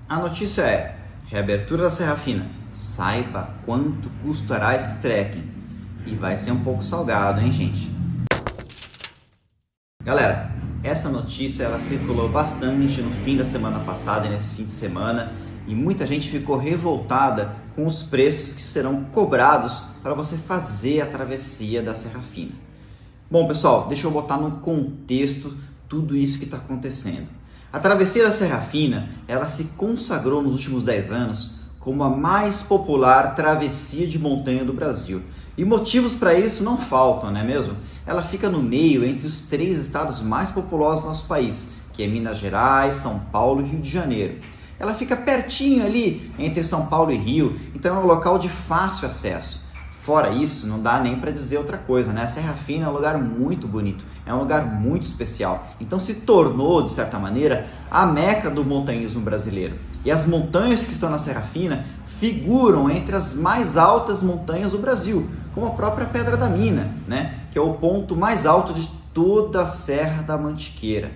A notícia é: reabertura da Serra Fina. Saiba quanto custará esse trekking. E vai ser um pouco salgado, hein, gente? Galera, essa notícia ela circulou bastante no fim da semana passada e nesse fim de semana, e muita gente ficou revoltada com os preços que serão cobrados para você fazer a travessia da Serra Fina. Bom, pessoal, deixa eu botar no contexto tudo isso que está acontecendo. A travessia da Serra Fina, ela se consagrou nos últimos 10 anos como a mais popular travessia de montanha do Brasil. E motivos para isso não faltam, não é mesmo? Ela fica no meio entre os 3 estados mais populosos do nosso país, que é Minas Gerais, São Paulo e Rio de Janeiro. Ela fica pertinho ali entre São Paulo e Rio, então é um local de fácil acesso. Fora isso, não dá nem para dizer outra coisa, né? A Serra Fina é um lugar muito bonito, é um lugar muito especial. Então se tornou, de certa maneira, a meca do montanhismo brasileiro. E as montanhas que estão na Serra Fina figuram entre as mais altas montanhas do Brasil, como a própria Pedra da Mina, né? Que é o ponto mais alto de toda a Serra da Mantiqueira.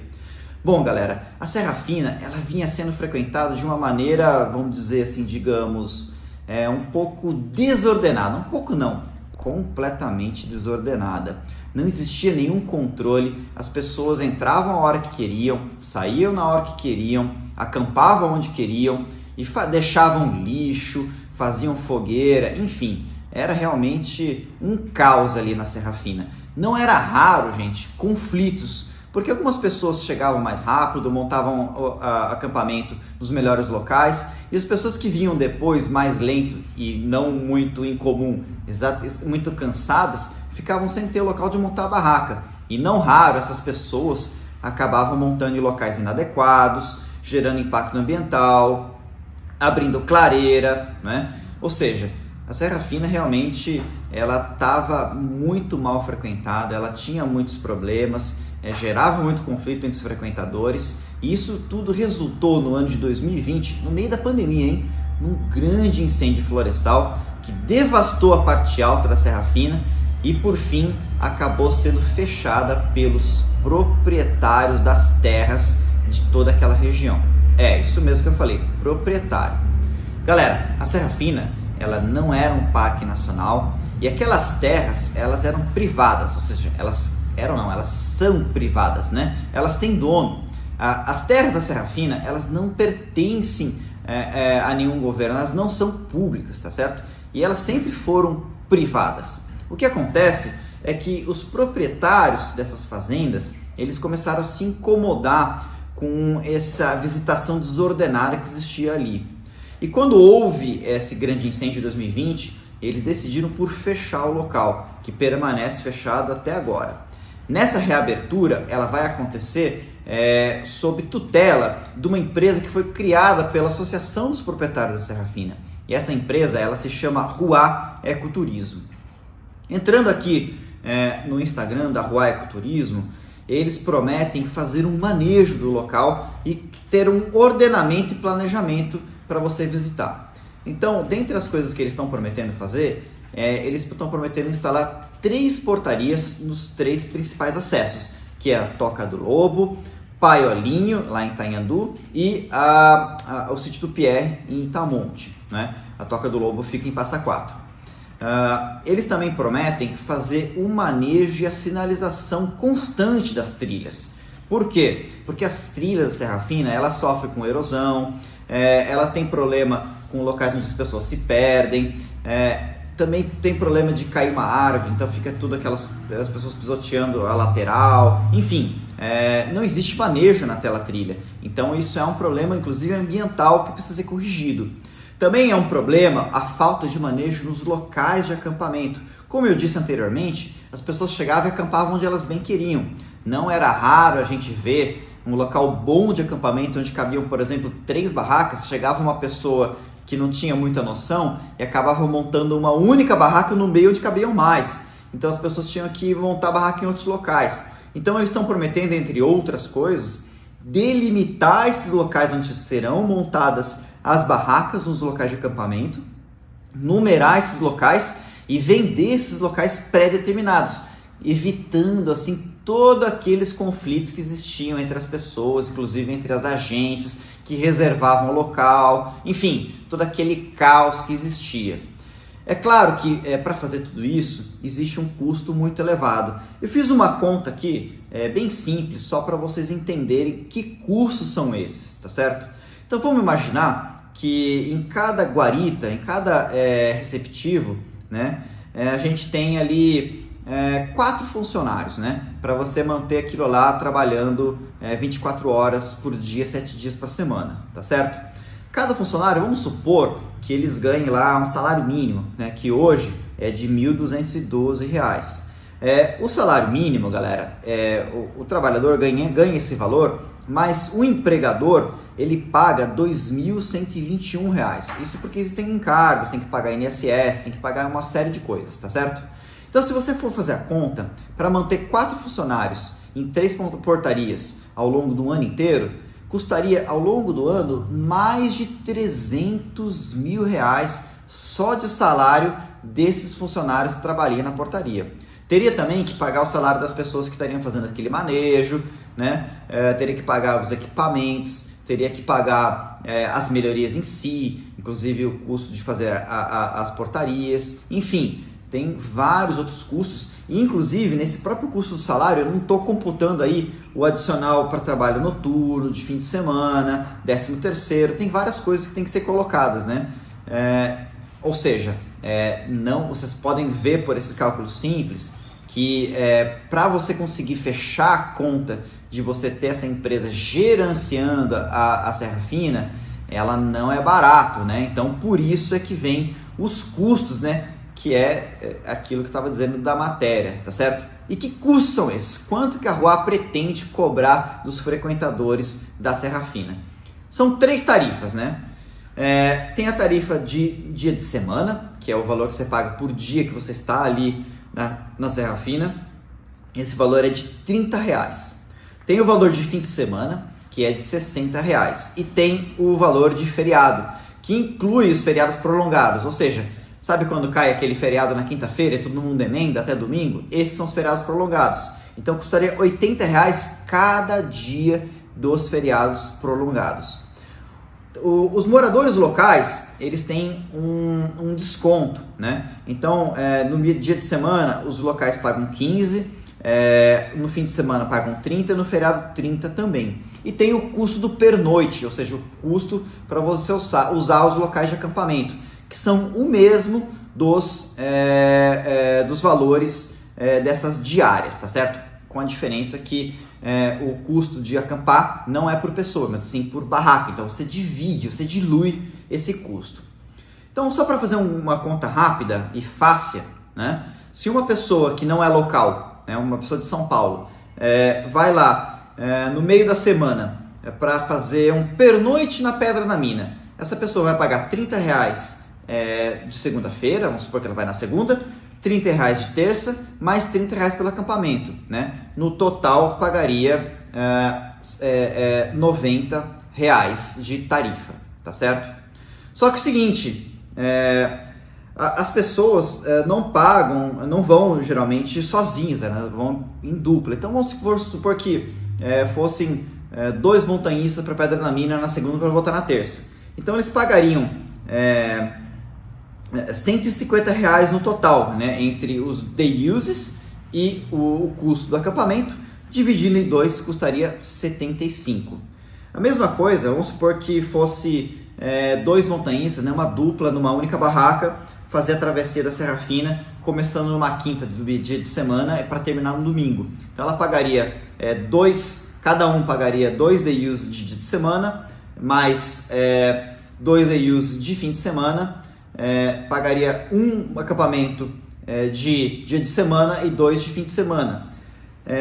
Bom, galera, a Serra Fina ela vinha sendo frequentada de uma maneira, vamos dizer assim, digamos, um pouco desordenada. Um pouco não, completamente desordenada. Não existia nenhum controle, as pessoas entravam a hora que queriam, saíam na hora que queriam, acampavam onde queriam e deixavam lixo, faziam fogueira, enfim, era realmente um caos ali na Serra Fina. Não era raro, gente, conflitos, porque algumas pessoas chegavam mais rápido, montavam o acampamento nos melhores locais, e as pessoas que vinham depois mais lento e não muito incomum, muito cansadas, ficavam sem ter local de montar a barraca. E não raro essas pessoas acabavam montando em locais inadequados, gerando impacto ambiental, abrindo clareira, né? Ou seja, a Serra Fina realmente ela estava muito mal frequentada, ela tinha muitos problemas, gerava muito conflito entre os frequentadores, e isso tudo resultou no ano de 2020, no meio da pandemia, hein? Num grande incêndio florestal que devastou a parte alta da Serra Fina e por fim acabou sendo fechada pelos proprietários das terras de toda aquela região. É isso mesmo que eu falei, proprietário. Galera, a Serra Fina ela não era um parque nacional e aquelas terras elas eram privadas, ou seja, elas são privadas, né? Elas têm dono. As terras da Serra Fina elas não pertencem a nenhum governo, elas não são públicas, tá certo? E elas sempre foram privadas. O que acontece é que os proprietários dessas fazendas eles começaram a se incomodar com essa visitação desordenada que existia ali. E quando houve esse grande incêndio de 2020, eles decidiram por fechar o local, que permanece fechado até agora. Nessa reabertura, ela vai acontecer sob tutela de uma empresa que foi criada pela Associação dos Proprietários da Serra Fina. E essa empresa ela se chama Ruá Ecoturismo. Entrando aqui no Instagram da Ruá Ecoturismo, eles prometem fazer um manejo do local e ter um ordenamento e planejamento para você visitar. Então, dentre as coisas que eles estão prometendo fazer, eles estão prometendo instalar 3 portarias nos 3 principais acessos, que é a Toca do Lobo, Paiolinho, lá em Itanhandu, e o Sítio do Pierre, em Itamonte, né? A Toca do Lobo fica em Passa Quatro. Eles também prometem fazer o manejo e a sinalização constante das trilhas. Por quê? Porque as trilhas da Serra Fina, ela sofre com erosão, ela tem problema com locais onde as pessoas se perdem, também tem problema de cair uma árvore, então fica tudo as pessoas pisoteando a lateral, enfim, não existe manejo na trilha, então isso é um problema inclusive ambiental que precisa ser corrigido. Também é um problema a falta de manejo nos locais de acampamento. Como eu disse anteriormente, as pessoas chegavam e acampavam onde elas bem queriam. Não era raro a gente ver um local bom de acampamento onde cabiam, por exemplo, 3 barracas, chegava uma pessoa que não tinha muita noção e acabava montando uma única barraca no meio onde cabiam mais. Então as pessoas tinham que montar a barraca em outros locais. Então eles estão prometendo, entre outras coisas, delimitar esses locais onde serão montadas as barracas nos locais de acampamento, numerar esses locais e vender esses locais pré-determinados, evitando assim todos aqueles conflitos que existiam entre as pessoas, inclusive entre as agências que reservavam o local, enfim, todo aquele caos que existia. É claro que para fazer tudo isso existe um custo muito elevado. Eu fiz uma conta aqui, bem simples, só para vocês entenderem que custos são esses, tá certo? Então vamos imaginar que em cada guarita, em cada receptivo, né, a gente tem ali 4 funcionários, né, para você manter aquilo lá trabalhando 24 horas por dia, 7 dias por semana, tá certo? Cada funcionário, vamos supor que eles ganhem lá um salário mínimo, né, que hoje é de R$ 1.212. O salário mínimo, galera, o trabalhador ganha esse valor, mas o empregador ele paga R$ 2.121. Isso porque existem encargos, tem que pagar INSS, tem que pagar uma série de coisas, tá certo? Então, se você for fazer a conta, para manter 4 funcionários em 3 portarias ao longo do ano inteiro, custaria ao longo do ano mais de R$300 mil só de salário desses funcionários que trabalham na portaria. Teria também que pagar o salário das pessoas que estariam fazendo aquele manejo, né? Teria que pagar os equipamentos, teria que pagar as melhorias em si, inclusive o custo de fazer as portarias, enfim, tem vários outros custos. Inclusive, nesse próprio custo do salário, eu não estou computando aí o adicional para trabalho noturno, de fim de semana, 13º, tem várias coisas que tem que ser colocadas, né? Ou seja, não, vocês podem ver por esses cálculos simples que para você conseguir fechar a conta de você ter essa empresa gerenciando a Serra Fina, ela não é barato, né? Então, por isso é que vem os custos, né? Que é aquilo que eu estava dizendo da matéria, tá certo? E que custos são esses? Quanto que a Ruá pretende cobrar dos frequentadores da Serra Fina? São 3 tarifas, né? Tem a de dia de semana, que é o valor que você paga por dia que você está ali na Serra Fina. Esse valor é de R$30. Tem o valor de fim de semana, que é de R$60. E tem o valor de feriado, que inclui os feriados prolongados, ou seja, sabe quando cai aquele feriado na quinta-feira e todo mundo emenda até domingo? Esses são os feriados prolongados. Então custaria R$80 cada dia dos feriados prolongados. Os moradores locais, eles têm um desconto, né? Então, no dia de semana, os locais pagam 15, no fim de semana pagam 30, no feriado 30 também. E tem o custo do pernoite, ou seja, o custo para você usar os locais de acampamento, que são o mesmo dos valores dessas diárias, tá certo? Com a diferença que o custo de acampar não é por pessoa, mas sim por barraca. Então você divide, você dilui esse custo. Então, só para fazer uma conta rápida e fácil, né? Se uma pessoa que não é local, né, uma pessoa de São Paulo, vai lá no meio da semana para fazer um pernoite na Pedra da Mina, essa pessoa vai pagar R$30 de segunda-feira, vamos supor que ela vai na segunda, R$30 de terça, mais R$30 pelo acampamento, né? No total pagaria R$90 de tarifa, tá certo? Só que é o seguinte, as pessoas não vão geralmente sozinhas, né? Vão em dupla. Então vamos supor que fossem 2 montanhistas para Pedra da Mina na segunda para voltar na terça. Então eles pagariam R$150 no total, né, entre os day uses e o custo do acampamento, dividindo em 2 custaria 75. A mesma coisa, vamos supor que fosse 2 montanhistas, né, uma dupla numa única barraca, fazer a travessia da Serra Fina, começando numa quinta do dia de semana para terminar no domingo. Então ela pagaria cada um pagaria 2 day uses de dia de semana, mais 2 day uses de fim de semana, pagaria um acampamento de dia de semana e 2 de fim de semana.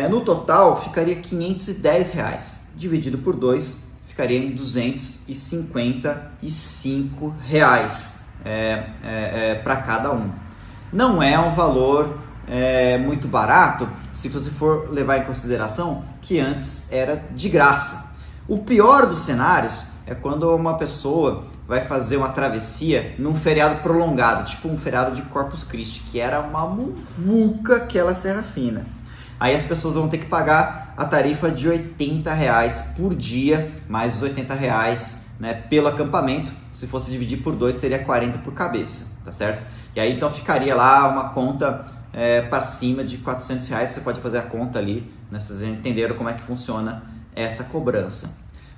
No total ficaria R$510, dividido por 2 ficaria em R$255 para cada um. Não é um valor muito barato se você for levar em consideração que antes era de graça. O pior dos cenários é quando uma pessoa vai fazer uma travessia num feriado prolongado, tipo um feriado de Corpus Christi, que era uma muvuca aquela Serra Fina. Aí as pessoas vão ter que pagar a tarifa de R$80 por dia, mais os R$80 né, pelo acampamento. Se fosse dividir por 2, seria 40 por cabeça, tá certo? E aí então ficaria lá uma conta para cima de R$400. Você pode fazer a conta ali, né, vocês entenderam como é que funciona essa cobrança.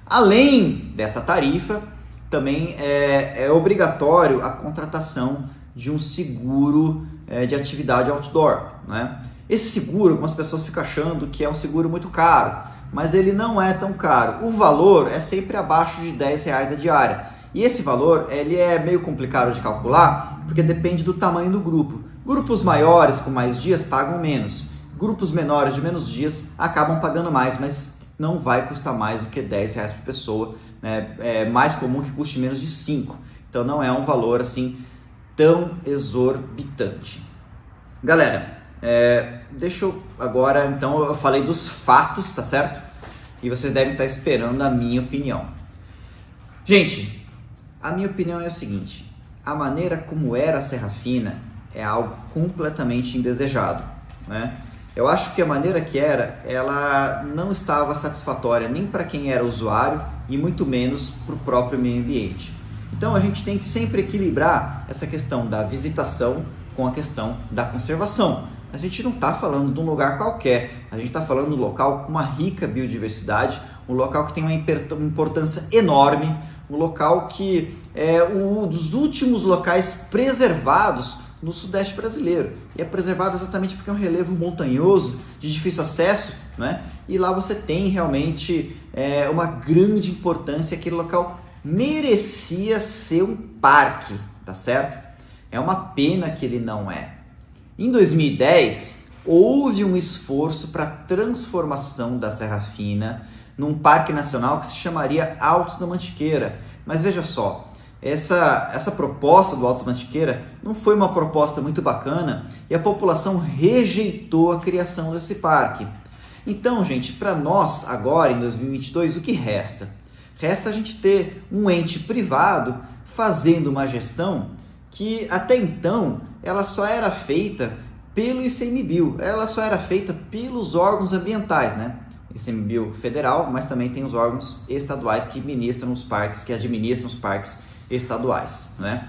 Além dessa tarifa, também é obrigatório a contratação de um seguro de atividade outdoor, né? Esse seguro, algumas pessoas ficam achando que é um seguro muito caro, mas ele não é tão caro. O valor é sempre abaixo de R$10 a diária. E esse valor ele é meio complicado de calcular, porque depende do tamanho do grupo. Grupos maiores com mais dias pagam menos. Grupos menores de menos dias acabam pagando mais, mas não vai custar mais do que R$10 por pessoa. Né? É mais comum que custe menos de 5. Então não é um valor assim tão exorbitante. Galera, deixa eu agora, então eu falei dos fatos, tá certo? E vocês devem estar esperando a minha opinião. Gente, a minha opinião é o seguinte: a maneira como era a Serra Fina é algo completamente indesejado, né? Eu acho que a maneira que era, ela não estava satisfatória nem para quem era usuário e muito menos para o próprio meio ambiente. Então a gente tem que sempre equilibrar essa questão da visitação com a questão da conservação. A gente não está falando de um lugar qualquer, a gente está falando de um local com uma rica biodiversidade, um local que tem uma importância enorme, um local que é um dos últimos locais preservados no Sudeste brasileiro. E é preservado exatamente porque é um relevo montanhoso, de difícil acesso, né? E lá você tem realmente uma grande importância. Aquele local merecia ser um parque, tá certo? É uma pena que ele não é. Em 2010, houve um esforço para a transformação da Serra Fina num parque nacional que se chamaria Altos da Mantiqueira. Mas veja só, essa proposta do Altos da Mantiqueira não foi uma proposta muito bacana e a população rejeitou a criação desse parque. Então, gente, para nós agora em 2022, o que resta? Resta a gente ter um ente privado fazendo uma gestão que até então ela só era feita pelo ICMBio, ela só era feita pelos órgãos ambientais, né? ICMBio federal, mas também tem os órgãos estaduais que administram os parques estaduais, né?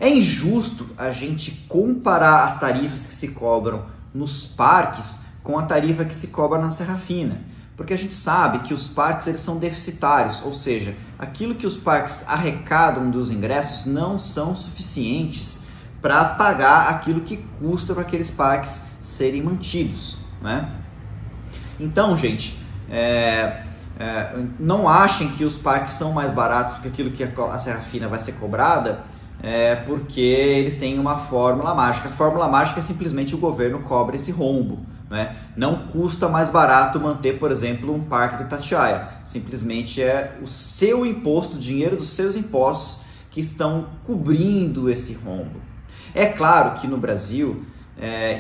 É injusto a gente comparar as tarifas que se cobram nos parques com a tarifa que se cobra na Serra Fina, porque a gente sabe que os parques eles são deficitários, ou seja, aquilo que os parques arrecadam dos ingressos não são suficientes para pagar aquilo que custa para aqueles parques serem mantidos, né? Então, gente, não achem que os parques são mais baratos que aquilo que a Serra Fina vai ser cobrada, porque eles têm uma fórmula mágica. A fórmula mágica é simplesmente o governo cobra esse rombo, né? Não custa mais barato manter, por exemplo, um parque do Itatiaia. Simplesmente é o seu imposto, o dinheiro dos seus impostos que estão cobrindo esse rombo. É claro que no Brasil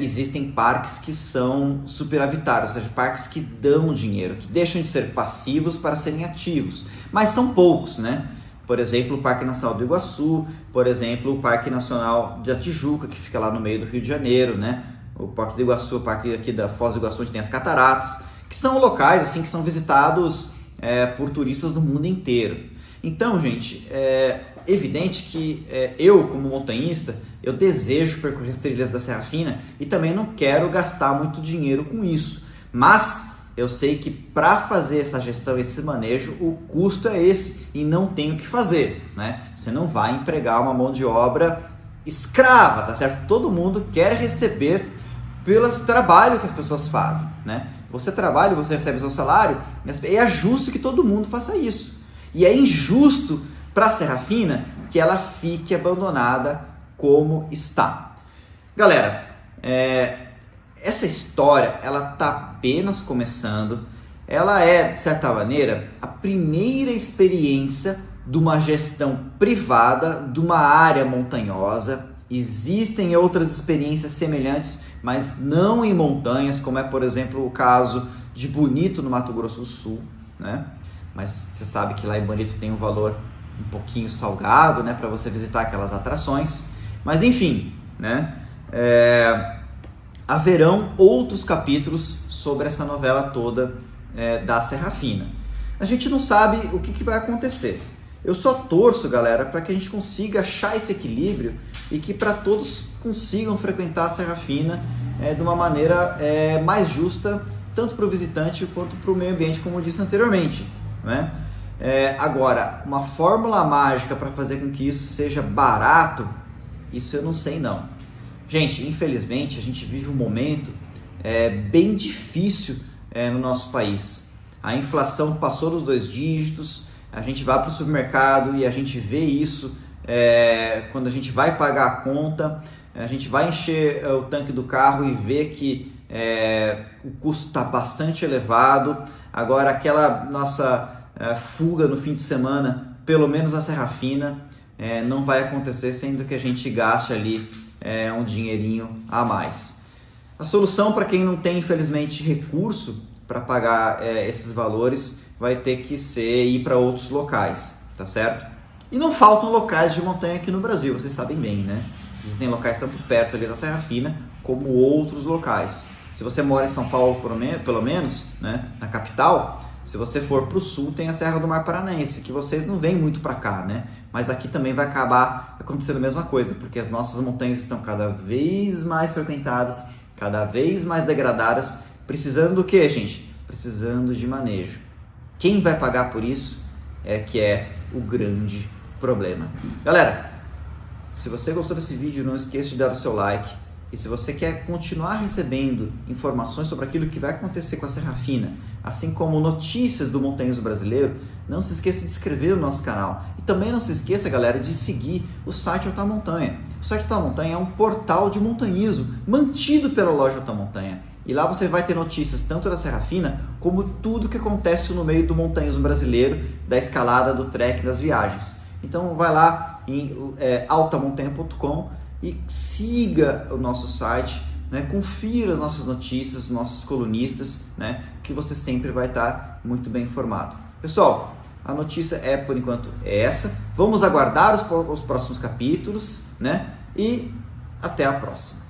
existem parques que são superavitários, ou seja, parques que dão dinheiro, que deixam de ser passivos para serem ativos, mas são poucos, né? Por exemplo, o Parque Nacional do Iguaçu, por exemplo, o Parque Nacional da Tijuca, que fica lá no meio do Rio de Janeiro, né? O Parque do Iguaçu, o Parque aqui da Foz do Iguaçu, onde tem as cataratas, que são locais assim que são visitados por turistas do mundo inteiro. Então, gente, é evidente que eu, como montanhista, eu desejo percorrer as trilhas da Serra Fina e também não quero gastar muito dinheiro com isso. Mas eu sei que para fazer essa gestão, esse manejo, o custo é esse e não tem o que fazer, né? Você não vai empregar uma mão de obra escrava, tá certo? Todo mundo quer receber pelo trabalho que as pessoas fazem, né? Você trabalha, você recebe seu salário, é justo que todo mundo faça isso. E é injusto para a Serra Fina que ela fique abandonada como está. Galera, essa história ela está apenas começando. Ela é, de certa maneira, a primeira experiência de uma gestão privada de uma área montanhosa. Existem outras experiências semelhantes, mas não em montanhas, como é, por exemplo, o caso de Bonito, no Mato Grosso do Sul, né? Mas você sabe que lá em Bonito tem um valor um pouquinho salgado, né, para você visitar aquelas atrações. Mas enfim, né, haverão outros capítulos sobre essa novela toda da Serra Fina. A gente não sabe o que vai acontecer. Eu só torço, galera, para que a gente consiga achar esse equilíbrio e que para todos consigam frequentar a Serra Fina de uma maneira mais justa, tanto para o visitante quanto para o meio ambiente, como eu disse anteriormente, né? Agora, uma fórmula mágica para fazer com que isso seja barato, isso eu não sei não. Gente, infelizmente a gente vive um momento bem difícil no nosso país. A inflação passou dos 2 dígitos, a gente vai para o supermercado e a gente vê isso quando a gente vai pagar a conta, a gente vai encher o tanque do carro e vê que o custo está bastante elevado. Agora, aquela nossa fuga no fim de semana, pelo menos na Serra Fina, não vai acontecer sendo que a gente gaste ali um dinheirinho a mais. A solução para quem não tem, infelizmente, recurso para pagar esses valores vai ter que ser ir para outros locais, tá certo? E não faltam locais de montanha aqui no Brasil, vocês sabem bem, né? Existem locais tanto perto ali da Serra Fina como outros locais. Se você mora em São Paulo, pelo menos, né, na capital, se você for para o sul, tem a Serra do Mar Paranaense, que vocês não vêm muito para cá, né? Mas aqui também vai acabar acontecendo a mesma coisa, porque as nossas montanhas estão cada vez mais frequentadas, cada vez mais degradadas, precisando do que, gente? Precisando de manejo. Quem vai pagar por isso que é o grande problema. Galera, se você gostou desse vídeo, não esqueça de dar o seu like. E se você quer continuar recebendo informações sobre aquilo que vai acontecer com a Serra Fina, assim como notícias do montanhismo brasileiro, não se esqueça de se inscrever no nosso canal. E também não se esqueça, galera, de seguir o site Alta Montanha. O site Alta Montanha é um portal de montanhismo mantido pela loja Alta Montanha. E lá você vai ter notícias tanto da Serra Fina, como tudo que acontece no meio do montanhismo brasileiro, da escalada, do trek, das viagens. Então vai lá em altamontanha.com e siga o nosso site, né? Confira as nossas notícias, nossos colunistas, né? Que você sempre vai estar muito bem informado. Pessoal, a notícia por enquanto essa. Vamos aguardar os próximos capítulos, né? E até a próxima.